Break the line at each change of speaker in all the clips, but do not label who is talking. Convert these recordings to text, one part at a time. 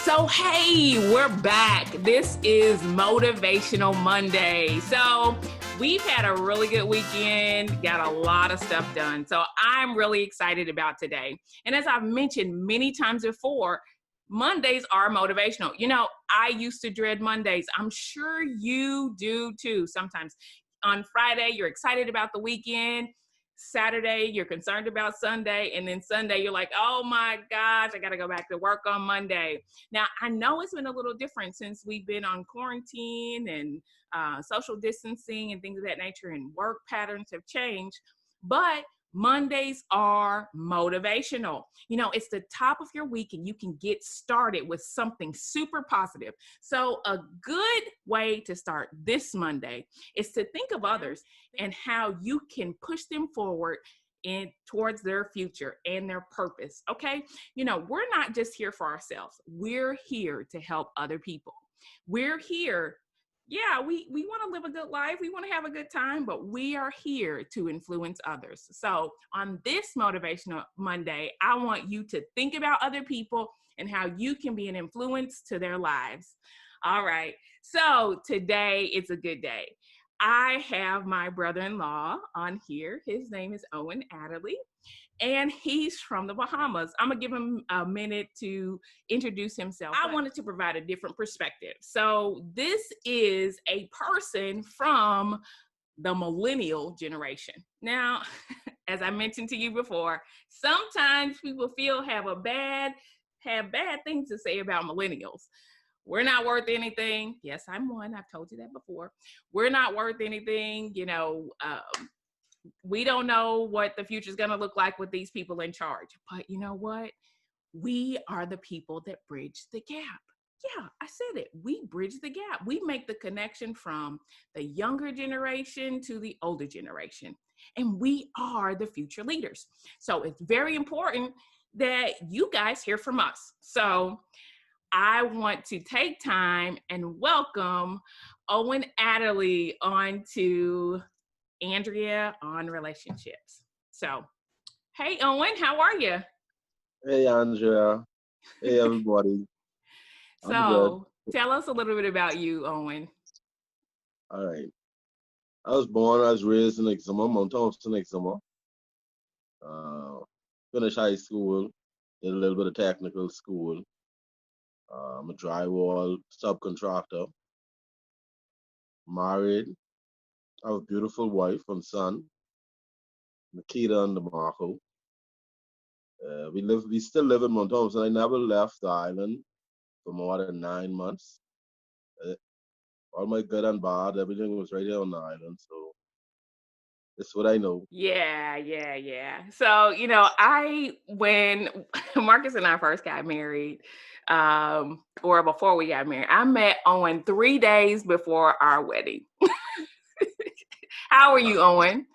So, hey, we're back. This is Motivational Monday. So, we've had a really good weekend, got a lot of stuff done. So, I'm really excited about today. And as I've mentioned many times before, Mondays are motivational. You know, I used to dread Mondays. I'm sure you do too sometimes. On Friday, you're excited about the weekend. Saturday, you're concerned about Sunday. And then Sunday, you're like, oh my gosh, I got to go back to work on Monday. Now, I know it's been a little different since we've been on quarantine and social distancing and things of that nature, and work patterns have changed. But Mondays are motivational. You know, it's the top of your week and you can get started with something super positive. So a good way to start this Monday is to think of others and how you can push them forward and towards their future and their purpose. Okay. You know, we're not just here for ourselves. We're here to help other people. We're here. Yeah, we want to live a good life. We want to have a good time, but we are here to influence others. So on this Motivational Monday, I want you to think about other people and how you can be an influence to their lives. All right. So today it's a good day. I have my brother-in-law on here. His name is Owen Adderley, and he's from the Bahamas. I'm going to give him a minute to introduce himself. I wanted to provide a different perspective. So this is a person from the millennial generation. Now, as I mentioned to you before, sometimes people have bad things to say about millennials. We're not worth anything. Yes, I'm one. I've told you that before. We're not worth anything. You know, we don't know what the future is going to look like with these people in charge. But you know what? We are the people that bridge the gap. Yeah, I said it. We bridge the gap. We make the connection from the younger generation to the older generation. And we are the future leaders. So it's very important that you guys hear from us. So I want to take time and welcome Owen Adderley onto Andrea on Relationships. So, hey, Owen, how are you?
Hey, Andrea. Hey, everybody. I'm good.
So, tell us a little bit about you, Owen.
All right. I was raised in Exuma, Mount Thompson, Exuma. Uh, Finished high school, did a little bit of technical school. I'm a drywall subcontractor, married. I have a beautiful wife and son, Nikita and DeMarco. We still live in Mount Thompson. I never left the island for more than 9 months. Uh, all my good and bad, everything was right here on the island. So that's what I know.
Yeah. So, when Marcus and I first got married, or before we got married, I met Owen 3 days before our wedding. How are you, Owen?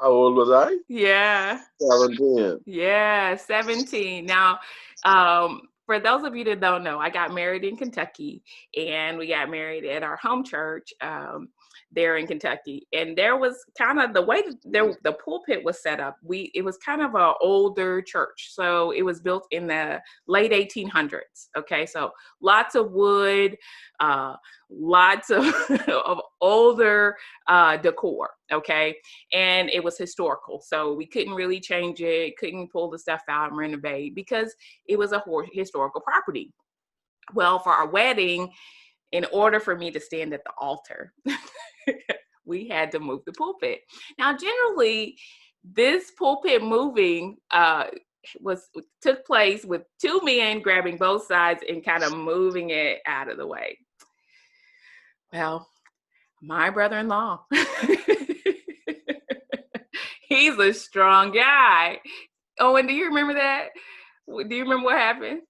How old was I?
Yeah.
17.
Yeah, 17. Now, for those of you that don't know, I got married in Kentucky, and we got married at our home church there in Kentucky. And there was kind of the way the pulpit was set up. It was kind of an older church, so it was built in the late 1800s. Okay, so lots of wood, lots of of older decor. Okay, and it was historical, so we couldn't really change it, couldn't pull the stuff out and renovate because it was a historical property. Well, for our wedding, in order for me to stand at the altar, we had to move the pulpit. Now, generally, this pulpit moving took place with two men grabbing both sides and kind of moving it out of the way. Well, my brother-in-law, he's a strong guy. Owen, do you remember that? Do you remember what happened?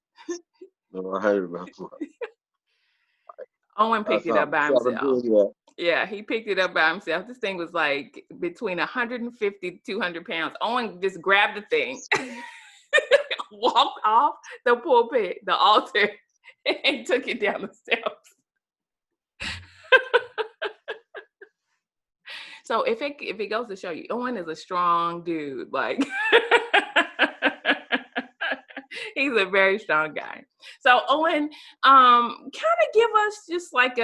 No, I remember.
Owen picked it up by himself.
17, yeah.
Yeah, he picked it up by himself. This thing was like between 150 to 200 pounds. Owen just grabbed the thing, walked off the pulpit, the altar, and took it down the steps. So if it goes to show you, Owen is a strong dude. Like He's a very strong guy. So Owen, kind of give us just like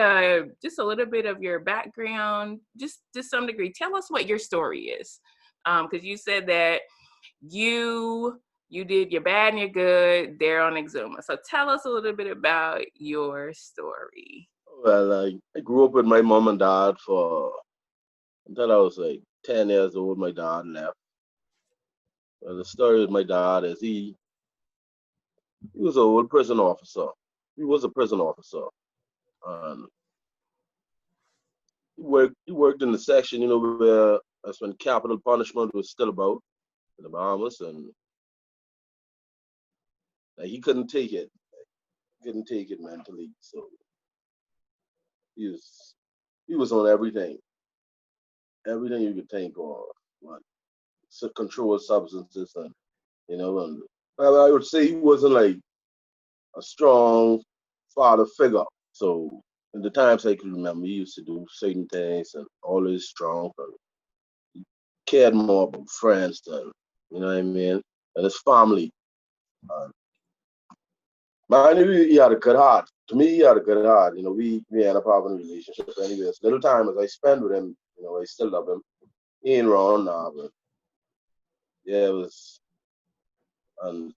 just a little bit of your background, just to some degree. Tell us what your story is, because you said that you did your bad and your good there on Exuma. So tell us a little bit about your story.
Well, I grew up with my mom and dad for until I was like 10 years old. My dad left. Well, the story with my dad is he was an old prison officer. He was a prison officer, and he worked in the section, where that's when capital punishment was still about in the Bahamas, and like he couldn't take it. He couldn't take it mentally, so he was he was on everything you could think of, like controlled substances, and I would say he wasn't like a strong father figure. So in the times I can remember, he used to do certain things and always strong and cared more about friends than, you know what I mean, and his family. And man, he had a good heart. To me, he had a good heart. We ended up having a relationship anyways. Little time as I spend with him, I still love him. He ain't around now, but yeah, it was, and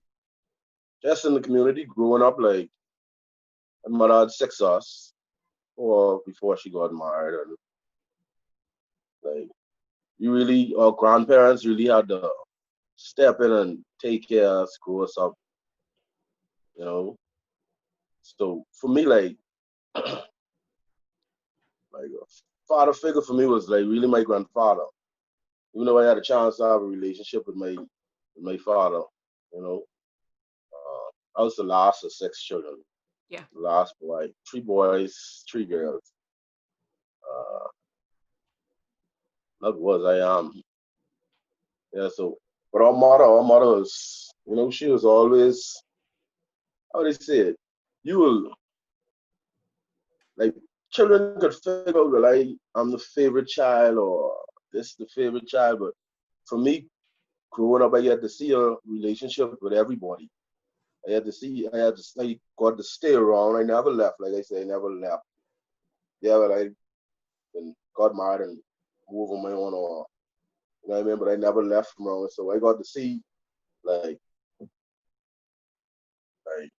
just in the community, growing up, like, my mother had six of us, or before she got married, and like, our grandparents really had to step in and take care of us, grow us up, you know. So for me, like a father figure for me was like really my grandfather. Even though I had a chance to have a relationship with my father, you know, I was the last of six children.
Yeah.
The last boy, three boys, three girls. Uh, that was I am. Yeah. So, but our mother was, she was always, how do they say it? You will like children could figure out, well, I'm the favorite child or this the favorite child, but for me, growing up, I had to see a relationship with everybody. I got to stay around. I never left. Like I said, I never left. Yeah, but I been got married and moved on my own, or you know what I mean. But I never left from around. So I got to see like like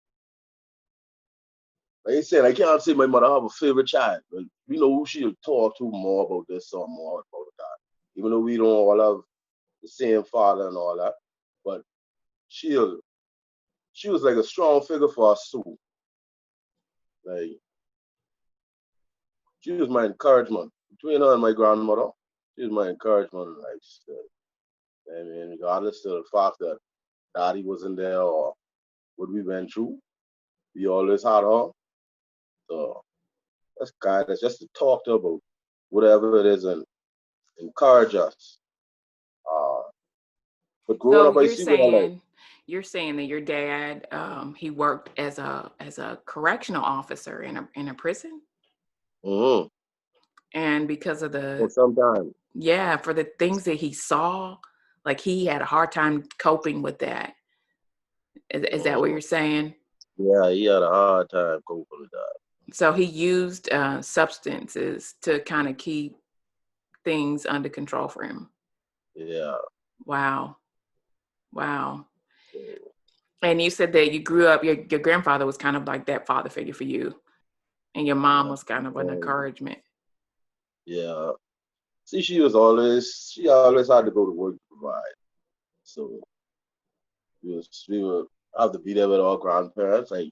like I said, I can't say my mother have a favorite child, but she'll talk to more about this or more about that. Even though we don't all have the same father and all that, but she'll she was like a strong figure for us too. Like she was my encouragement. Between her and my grandmother, she was my encouragement. Like, I mean, regardless of the fact that daddy wasn't there or what we went through, we always had her. So that's guy that's just to talk to about whatever it is and encourage us. Uh, but growing
So
up, I see what I like.
you're saying that your dad he worked as a correctional officer in a prison,
Mm-hmm.
and because of
For
the
some time.
yeah, for the things that he saw, like he had a hard time coping with that. Is that what
Mm-hmm.
you're saying?
Yeah, he had a hard time coping with that.
So he used substances to kind of keep things under control for him.
Yeah.
Wow. Wow.
So,
And you said that you grew up, your grandfather was kind of like that father figure for you, and your mom
yeah.
was kind of an encouragement.
Yeah. See, she always had to go to work to provide. So we would have to be there with our grandparents. Like,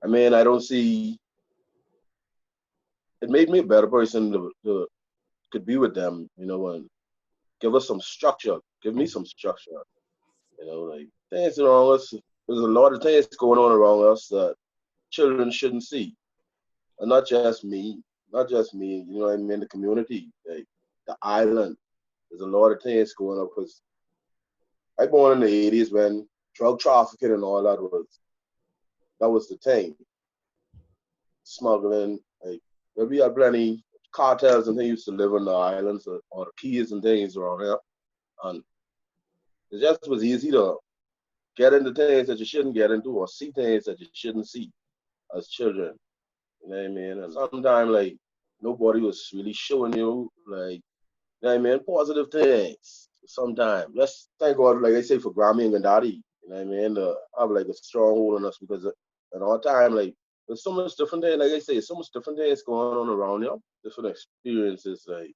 I mean, I don't see it made me a better person to could be with them, and give us some structure. Give me some structure. Like things around us. There's a lot of things going on around us that children shouldn't see. And not just me. Not just me, you know what I mean, the community, like the island. There's a lot of things going on because I born in the 80s when drug trafficking and all that was the thing. Smuggling, like we had plenty cartels and things used to live on the islands or the keys and things around here. And it just was easy to get into things that you shouldn't get into or see things that you shouldn't see as children. You know what I mean? And sometimes like nobody was really showing you like, you know what I mean, positive things. Sometimes. Let's thank God, like I say, for Grammy and Daddy. You know what I mean? Have like a strong hold on us because at all time, like there's so much different things, like I say, so much different things going on around you, different experiences, like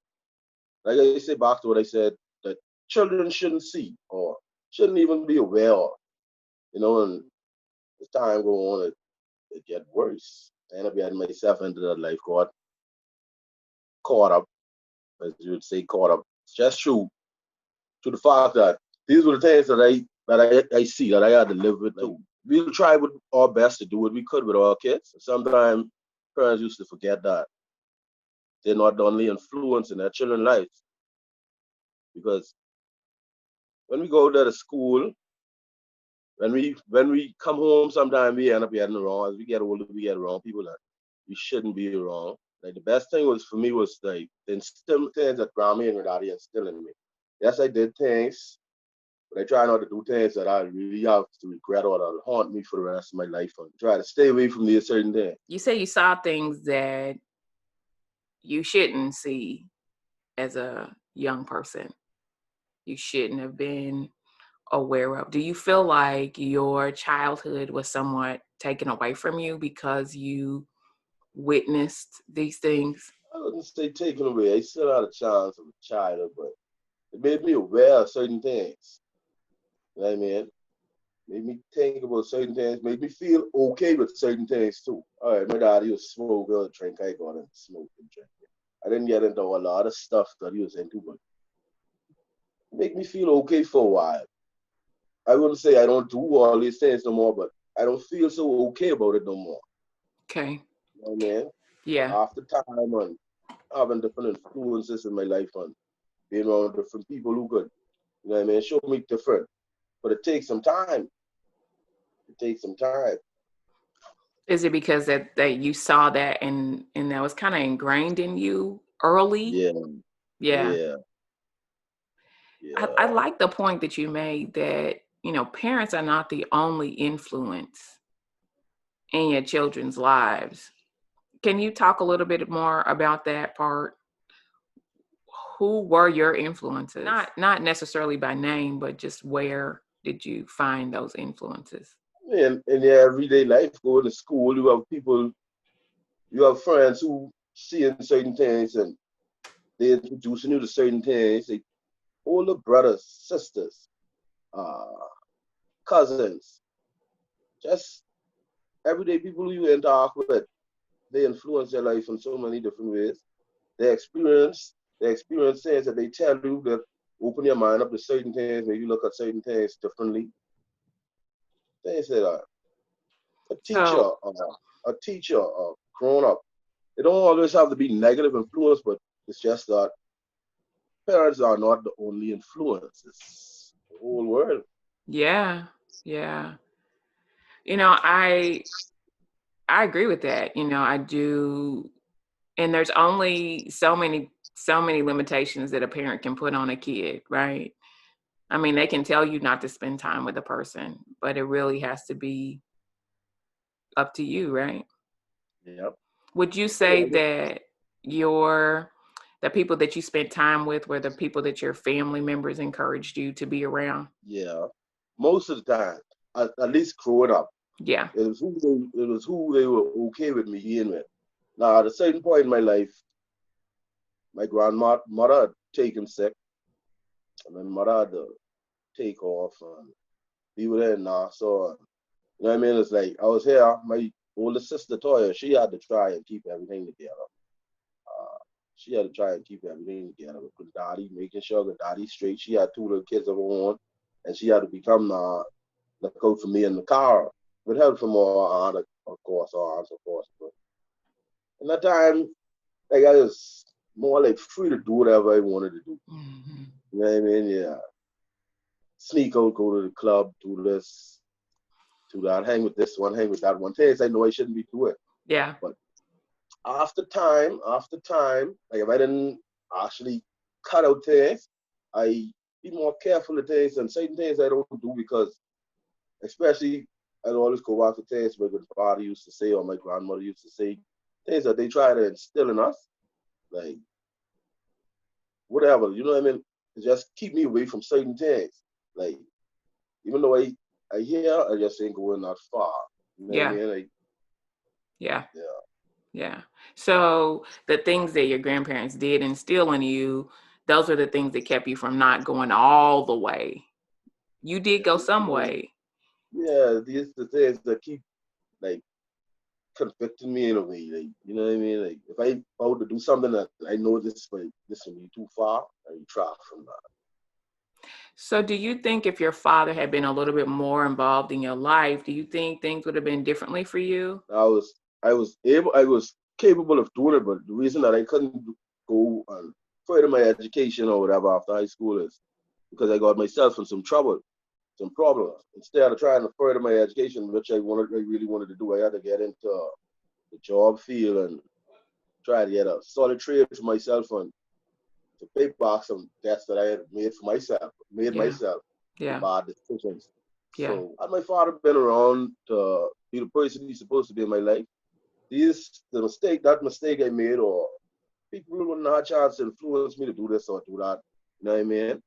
I say back to what I said, that children shouldn't see or shouldn't even be aware of, you know, and as time go on, it get worse. I end up getting myself into that life caught up, as you would say, caught up. It's just true to the fact that these were the things that I see that I had to live with too. We try with our best to do what we could with our kids. Sometimes parents used to forget that they're not the only influence in their children's lives. Because when we go to the school, when we come home, sometimes we end up getting wrong. As we get older, we get wrong people that we shouldn't be wrong. Like the best thing was for me was like the instill things that Grammy and Daddy instilled in me. Yes, I did things, but I try not to do things that I really have to regret or that'll haunt me for the rest of my life. And try to stay away from these certain things.
You say you saw things that you shouldn't see as a young person. You shouldn't have been aware of. Do you feel like your childhood was somewhat taken away from you because you witnessed these things?
I wouldn't say taken away. I still had a chance of a child, but it made me aware of certain things. You know what I mean? Made me think about certain things, made me feel okay with certain things too. All right, my daddy was smoke or drink, I got into smoke and drink. I didn't get into a lot of stuff that he was into, but it made me feel okay for a while. I wouldn't say I don't do all these things no more, but I don't feel so okay about it no more.
Okay.
You know what I mean?
Yeah.
After time and having different influences in my life and being around different people who could, you know what I mean, show me different. But it takes some time. It takes some time.
Is it because that you saw that and that was kind of ingrained in you early?
Yeah,
Yeah.
yeah,
I
yeah.
like the point that you made that, parents are not the only influence in your children's lives. Can you talk a little bit more about that part? Who were your influences? Not necessarily by name, but just where did you find those influences?
In your everyday life, going to school, you have people, you have friends who seeing certain things and they introducing you to certain things. They older brothers, sisters, uh, cousins, just everyday people who you interact with. They influence your life in so many different ways. They experience things that they tell you that open your mind up to certain things, make you look at certain things differently. Things that a teacher,
So,
grown up. They don't always have to be negative influence, but it's just that parents are not the only influence. It's the whole world.
yeah, yeah. You know, I agree with that. I do, and there's only so many limitations that a parent can put on a kid, right? I mean, they can tell you not to spend time with a person, but it really has to be up to you, right?
Yep.
Would you
Yeah,
say that your the people that you spent time with were the people that your family members encouraged you to be around?
yeah. Most of the time, at least growing up,
Yeah.
it was who they were okay with me being with. Now, at a certain point in my life, my grandmother had taken sick, and my mother had to take off and be with her now. So, you know what I mean? It's like I was here. My older sister Toya, she had to try and keep everything together. Uh, she had to try and keep everything together with Daddy, making sure that Daddy's straight. She had two little kids of her own, and she had to become look out for me in the car with help from our aunt, of course, our aunts, of course. But in that time, like I was more like free to do whatever I wanted to do.
Hmm.
You know what I mean? Yeah. Sneak out, go to the club, do this, do that, hang with this one, hang with that one. Things I know I shouldn't be doing.
Yeah.
But after time, like if I didn't actually cut out things, I be more careful of things and certain things I don't do because especially I'd always go back to things my father used to say or my grandmother used to say, things that they try to instill in us, like whatever, you know what I mean? Just keep me away from certain things. Like even though I hear, I just ain't going that far. You know what I
Yeah.
mean? Like
Yeah.
yeah,
Yeah. So the things that your grandparents did instill in you, those are the things that kept you from not going all the way. You did go some way.
yeah, these the things that keep like convicting me in a way. Like you know what I mean? Like if I about to do something that I know this will be too far, I try from that.
So do you think if your father had been a little bit more involved in your life, do you think things would have been differently for you?
I was capable of doing it, but the reason that I couldn't go and further my education or whatever after high school is because I got myself in some trouble, some problems. Instead of trying to further my education, which I really wanted to do, I had to get into the job field and try to get a solid trade for myself and to pay back some debts that I had made
Yeah.
myself through
Yeah.
bad decisions.
Yeah.
So had my father been around to be the person he's supposed to be in my life, that mistake I made, or people wouldn't have a chance to influence me to do this or do that. You know what I mean?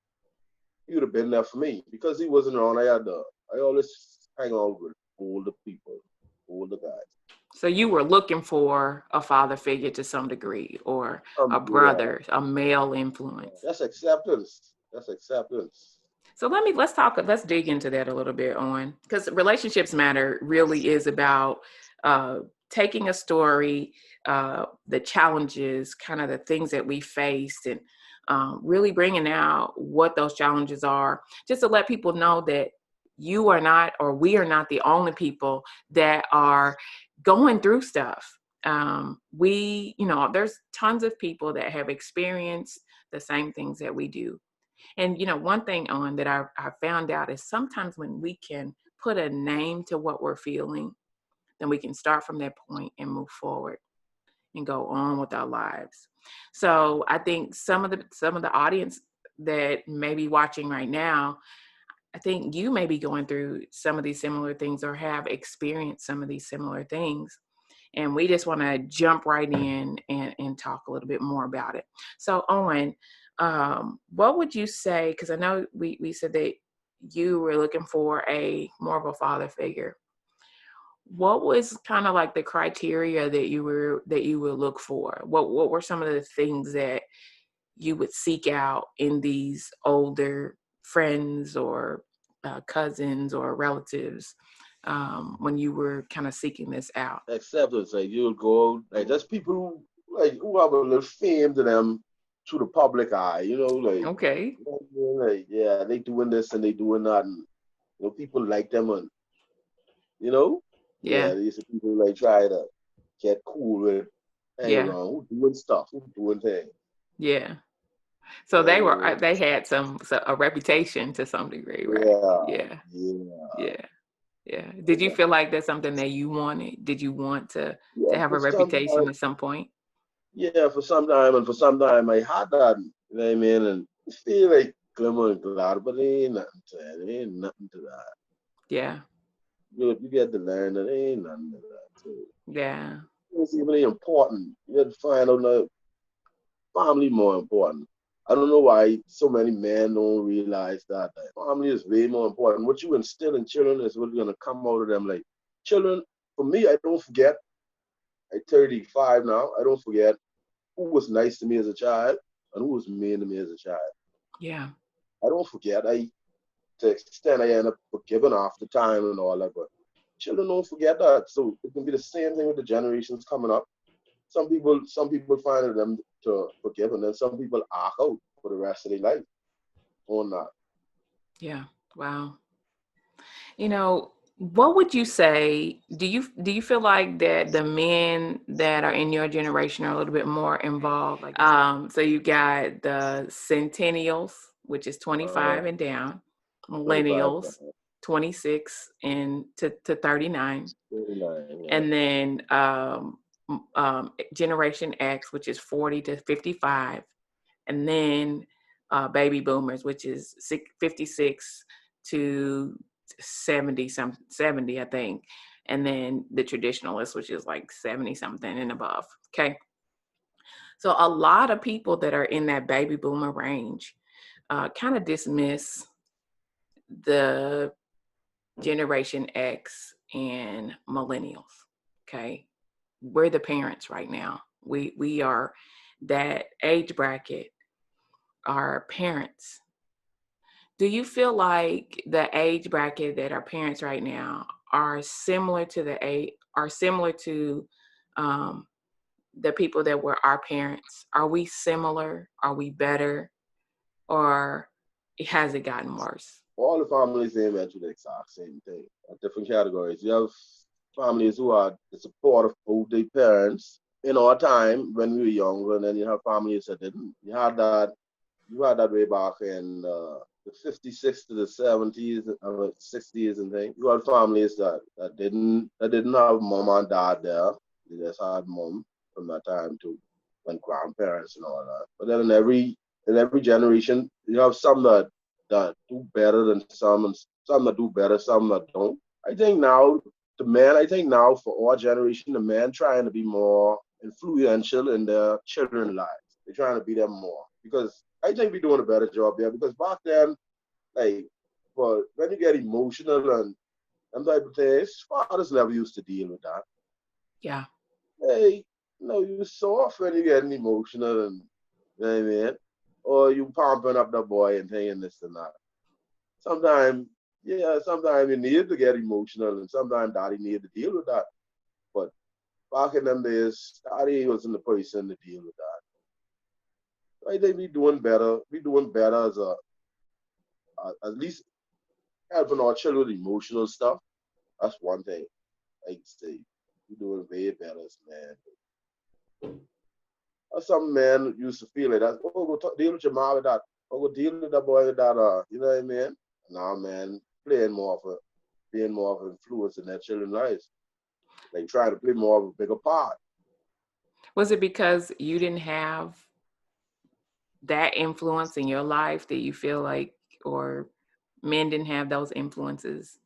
He would have been there for me because he wasn't around. I always hang out with older people, older guys.
So you were looking for a father figure to some degree or a
Yeah,
brother, a male influence.
that's acceptance. That's acceptance.
So let's dig into that a little bit on because relationships matter really is about uh, taking a story, the challenges, kind of the things that we faced, and really bringing out what those challenges are, just to let people know that you are not, or we are not the only people that are going through stuff. There's tons of people that have experienced the same things that we do. And one thing on that I found out is sometimes when we can put a name to what we're feeling, then we can start from that point and move forward and go on with our lives. So I think some of the audience that may be watching right now, I think you may be going through some of these similar things or have experienced some of these similar things. And we just want to jump right in and talk a little bit more about it. So, Owen, what would you say? Because I know we said that you were looking for a more of a father figure. What was kind of like the criteria that you would look for? What were some of the things that you would seek out in these older friends or cousins or relatives when you were kind of seeking this out?
Acceptance. Like you'll go like there's people who have a little fame to them through the public eye,
Okay.
like yeah, they doing this and they doing that and people like them and you know?
Yeah.
Yeah, these are people like try to get cool with hang
Yeah.
around, who doing stuff, who doing things.
Yeah.
You
So
know what I mean?
they had a reputation to some degree, right?
Yeah,
Yeah.
yeah.
Yeah. Yeah. Did you feel like that's something that you wanted? Did you want
Yeah,
to have
for
a
some
reputation
time,
at some point?
yeah, for some time and for some time I had that, you know what I mean? And it feel like glimmer and glad, but it ain't nothing to it. It ain't nothing to that.
Yeah.
You get to learn that it ain't nothing to that. So
Yeah.
it's even important. You have to find out that family more important. I don't know why so many men don't realize that family is way more important. What you instill in children is what's gonna come out of them. Like children, for me, I don't forget. I'm 35 now. I don't forget who was nice to me as a child and who was mean to me as a child.
Yeah.
I don't forget. To the extent I end up forgiving after time and all that, but children don't forget that. So it can be the same thing with the generations coming up. Some people find them to forgive, and then some people arc out for the rest of their life on that.
Yeah. Wow. What would you say? Do you feel like that the men that are in your generation are a little bit more involved? Like, so you got the centennials, which is
Uh,
25 and down,
25,
millennials, 26 and to 39,
39, yeah.
and then Generation X, which is 40 to 55, and then baby boomers, which is 56 to 70, I think. And then the traditionalists, which is like 70 something and above. Okay. So a lot of people that are in that baby boomer range kind of dismiss the Generation X and millennials. Okay. We're the parents right now. We are that age bracket, our parents. Do you feel like the age bracket that our parents right now are similar to um, the people that were our parents? Are we similar? Are we better? Or has it gotten worse?
All the families they went through the exact same thing. Different categories. You have families who are the support of both their parents in our time when we were younger, and then you have families that didn't. You had that way back in the 56 to the 70s, 60s and things. You had families that didn't have mom and dad there. They just had mom from that time to when grandparents and all that. But then in every generation, you have some that do better than some, and some that do better, some that don't. I think now I think now for our generation, the men trying to be more influential in their children's lives. They're trying to be them more because I think we're doing a better job there. Because back then, like, but when you get emotional and type of things, fathers never used to deal with that.
Yeah.
Hey, you soft when you getting emotional and you know what I mean, or you pumping up the boy and saying this and that. Sometimes, yeah, sometimes you need to get emotional, and sometimes daddy need to deal with that. But back in them days, daddy wasn't the person to deal with that. I think we doing better. We doing better as at least helping our children with emotional stuff. That's one thing I can say. We doing way better, man. Some men used to feel like that. Oh, deal with your mom with that. Oh, go deal with that boy with that. You know what I mean? Now, man, being more of an influence in their children's lives. Like trying to play more of a bigger part.
Was it because you didn't have that influence in your life that you feel like, or men didn't have those influences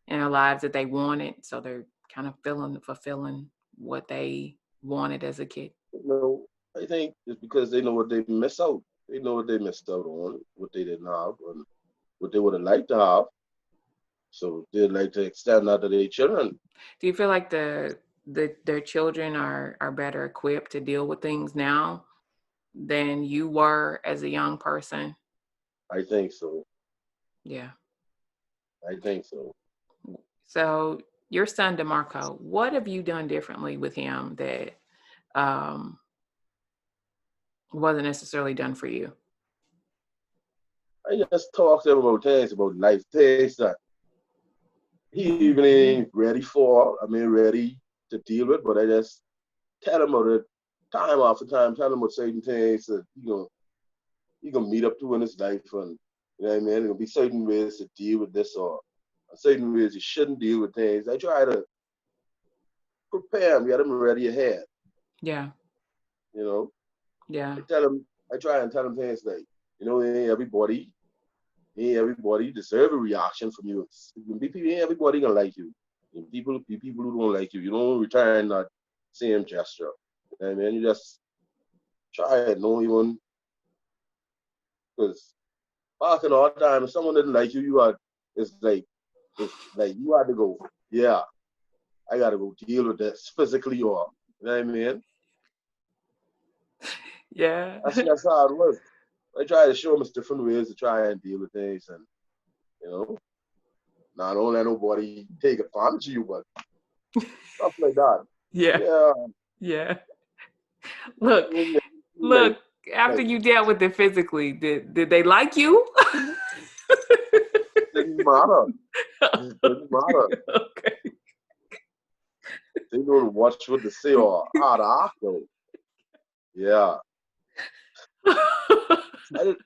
in their lives that they wanted, so they're kind of fulfilling what they wanted as a kid?
I think it's because they know what they miss out. They know what they missed out on, what they didn't have, and what they would have liked to have. So they'd like to extend that to their children.
Do you feel like their children are better equipped to deal with things now than you were as a young person?
I think so.
Yeah.
I think so.
So your son DeMarco, what have you done differently with him that um, wasn't necessarily done for you?
I just talk to him about things, about life, things that he even ain't ready for. I mean, ready to deal with, but I just tell him about it time after time, tell him about certain things that he gonna meet up to in his life, and you know what I mean. There's gonna be certain ways to deal with this, or certain ways you shouldn't deal with things. I try to prepare him, get him ready ahead.
Yeah.
You know,
Yeah.
I try and tell him things like, ain't everybody deserve a reaction from you. Ain't everybody gonna like you. People who don't like you, you don't return that same gesture. You know what I mean, you just try it, no even because back in our time, if someone didn't like you, it's like you had to go, yeah, I gotta go deal with this physically, or you know what I mean?
Yeah.
That's how it works. I try to show them different ways to try and deal with things, and you know, not don't let nobody take advantage of you, but stuff like that.
Yeah.
Yeah,
Yeah. Look,
like
look, after
like
you dealt with it physically, did they like you?
didn't matter. It didn't matter.
Okay.
They know to watch what to say or how to act though. Yeah, I did,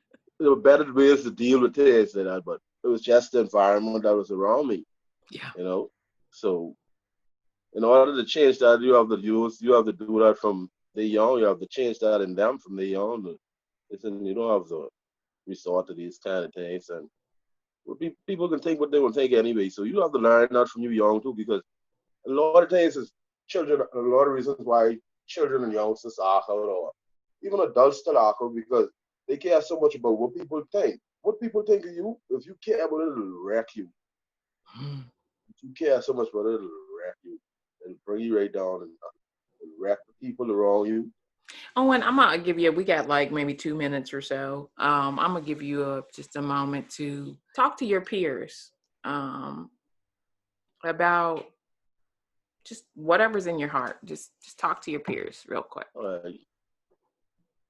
there were better ways to deal with things than that, but it was just the environment that was around me.
Yeah.
You know, so in order to change that, you have to do that from the young. You have to change that in them from the young. Listen, you don't have to resort to these kind of things, and People can think what they want to think anyway. So you have to learn that from you young too, because a lot of things is children. A lot of reasons why children and youngsters act out, or even adults still act out, because they care so much about what people think. What people think of you. If you care about it, it'll wreck you. If you care so much about it, it'll wreck you. It'll bring you right down and it'll wreck the people around you.
Owen, I'm gonna give you. We got like maybe 2 minutes or so. I'm gonna give you just a moment to talk to your peers about just whatever's in your heart. Just talk to your peers real quick.
All right.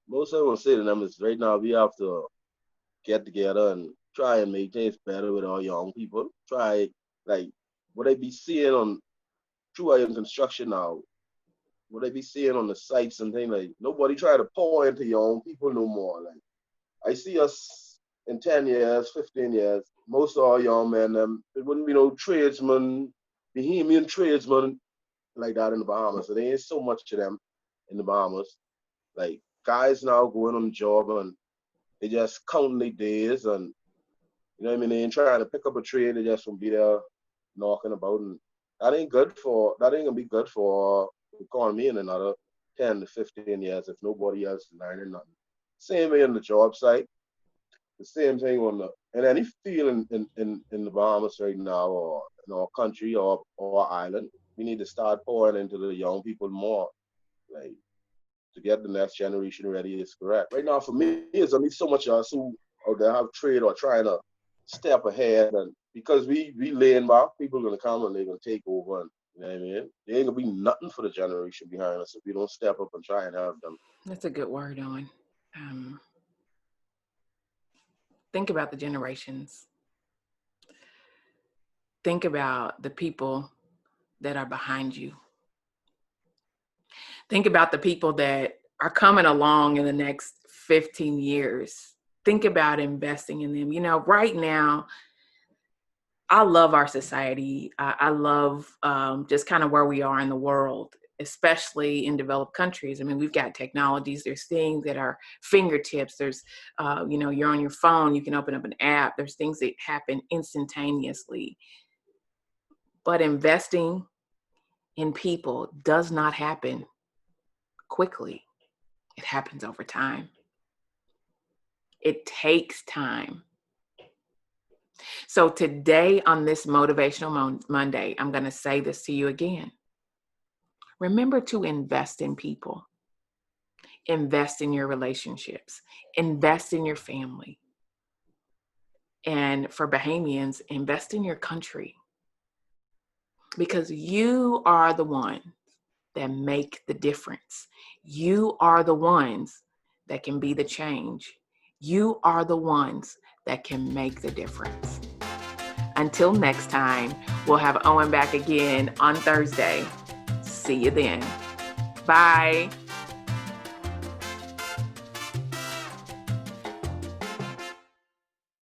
Most I want to say to them is right now we have to get together and try and make things better with our young people. Try, like, what they be seeing on through in construction now, what they be seeing on the sites and things, like nobody try to pour into young people no more. Like I see us in 10 years, 15 years, most of our young men, it wouldn't be no tradesmen, Bohemian tradesmen like that in the Bahamas. So there ain't so much of them in the Bahamas. Like guys now going on the job and they just counting their days, and you know what I mean, they ain't trying to pick up a trade, they just gonna be there knocking about, and that ain't gonna be good for the economy in another 10 to 15 years if nobody else is learning nothing. Same way in the job site, the same thing on the in any field in the Bahamas right now, or in our country, or island. We need to start pouring into the young people more, like to get the next generation ready is correct. Right now, for me, it's only so much us who out there have trade or trying to step ahead, and because we laying back, people are gonna come and they're gonna take over, and you know what I mean? There ain't gonna be nothing for the generation behind us if we don't step up and try and help them.
That's a good word, Owen. Think about the generations. Think about the people that are behind you. Think about the people that are coming along in the next 15 years. Think about investing in them. You know, right now, I love our society. I love just kind of where we are in the world, especially in developed countries. I mean, we've got technologies. There's things that are fingertips. There's, you're on your phone. You can open up an app. There's things that happen instantaneously. But investing in people does not happen quickly. It happens over time. It takes time. So today on this Motivational Monday, I'm going to say this to you again. Remember to invest in people. Invest in your relationships. Invest in your family. And for Bahamians, invest in your country. Because you are the ones that make the difference. You are the ones that can be the change. You are the ones that can make the difference. Until next time, we'll have Owen back again on Thursday. See you then. Bye.